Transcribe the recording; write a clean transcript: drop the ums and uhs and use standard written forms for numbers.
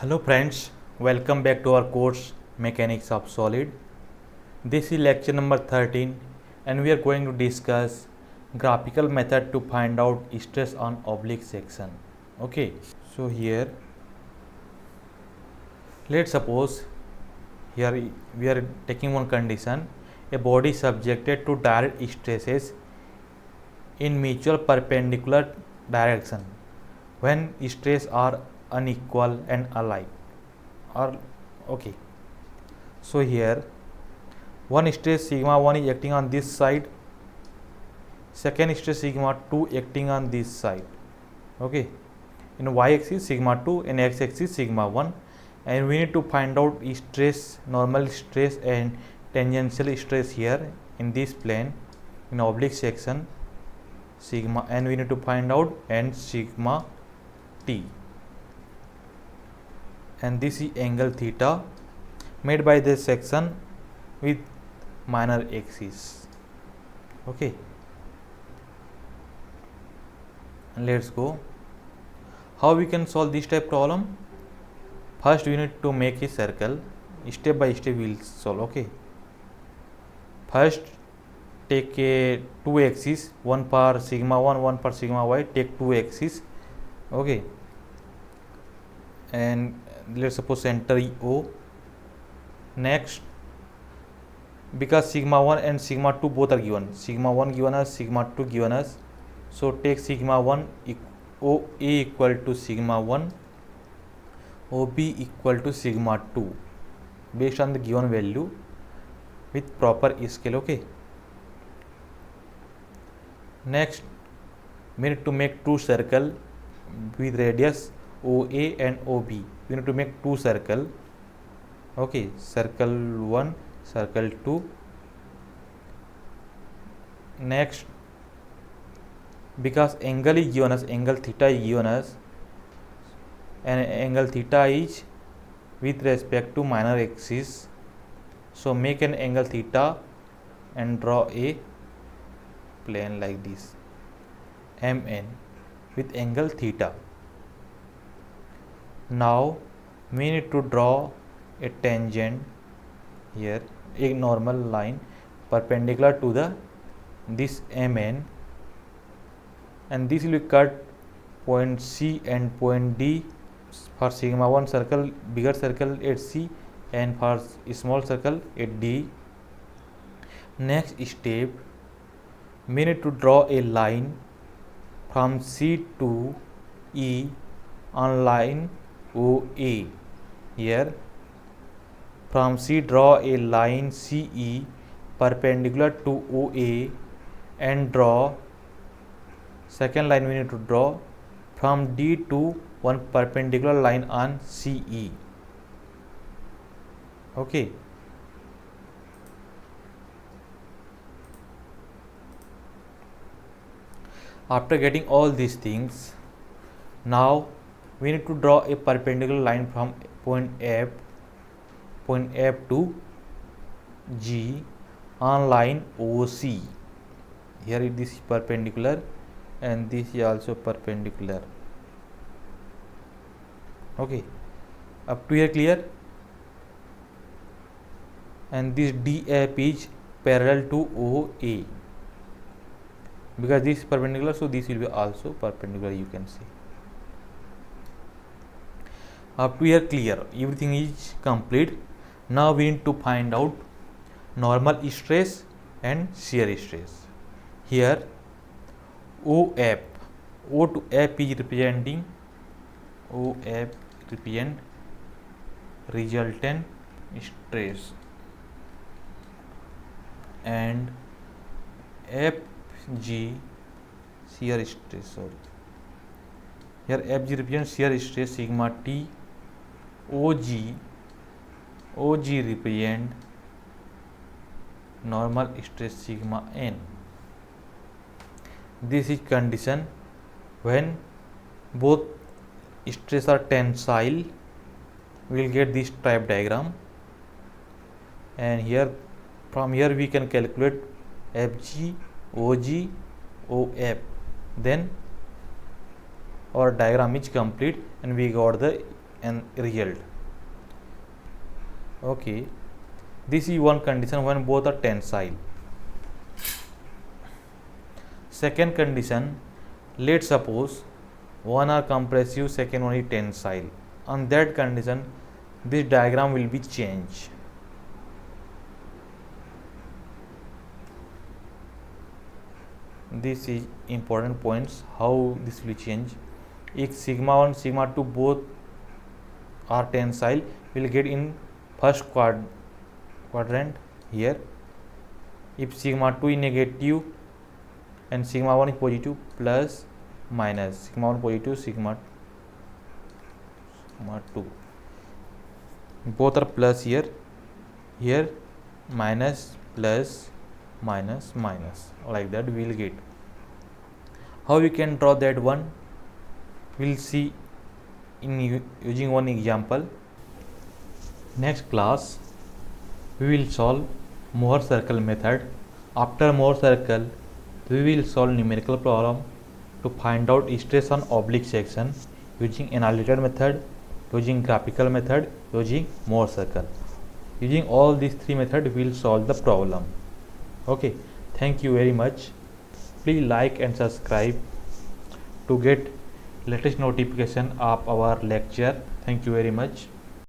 Hello friends, welcome back to our course Mechanics of Solid. This is lecture number 13 and we are going to discuss graphical method to find out stress on oblique section. Okay, so here let's suppose here we are taking one condition, a body subjected to direct stresses in mutual perpendicular direction when stress are unequal and alike. Or okay, so here one stress sigma 1 is acting on this side, second stress sigma 2 acting on this side. Okay, in y axis sigma 2 and x axis sigma 1, and we need to find out stress, normal stress and tangential stress here in this plane in oblique section sigma, and we need to find out and sigma t, and this is angle theta made by this section with minor axis. Okay, and let's go. How we can solve this type problem? First we need to make a circle. Step by step we will solve. Okay, first take a two axis, one for sigma 1, one for sigma y. Take two axis. Okay, and let's suppose center O. Next, because sigma 1 and sigma 2 both are given, sigma 1 given us, sigma 2 given us, so take sigma 1 OA equal to sigma 1, OB equal to sigma 2 based on the given value with proper scale. Okay, next we need to make two circle with radius OA and OB. We need to make two circle. Okay, circle 1, circle 2. Next, because angle is given us, angle theta is given us, and angle theta is with respect to minor axis, so make an angle theta and draw a plane like this, MN with angle theta. Now we need to draw a tangent here, a normal line perpendicular to the this MN, and this will be cut point C and point D for sigma 1 circle, bigger circle at C, and for small circle at D. Next step, we need to draw a line from C to E on line OA. Here from C draw a line CE perpendicular to OA, and draw second line we need to draw from D to one perpendicular line on CE. Okay, after getting all these things, now we need to draw a perpendicular line from point F to G on line OC. Here this is perpendicular and this is also perpendicular. Okay, up to here clear? And this DF is parallel to OA. Because this is perpendicular, so this will be also perpendicular, you can see. Up to here clear, everything is complete. Now we need to find out normal stress and shear stress. Here OF, O to F is representing, OF represent resultant stress, and FG shear stress. Sorry, here FG represents shear stress sigma T. OG represent normal stress sigma N. This is condition when both stress are tensile. We will get this type diagram, and here from here we can calculate FG, OG, OF. Then our diagram is complete and we got the an result. Okay, this is one condition when both are tensile. Second condition, let's suppose one are compressive, second one is tensile. On that condition, this diagram will be changed. This is important points how this will change. If sigma 1 sigma 2 both are tensile, will get in first quadrant here. If sigma 2 is negative and sigma 1 is positive, plus minus sigma 1 positive, sigma 2 both are plus here minus plus minus minus, like that we will get. How we can draw that one, we'll see in using one example. Next class we will solve Mohr circle method. After Mohr circle we will solve numerical problem to find out stress on oblique section using analytic method, using graphical method, using Mohr circle. Using all these three methods we will solve the problem. Okay, thank you very much. Please like and subscribe to get latest notification of our lecture. Thank you very much.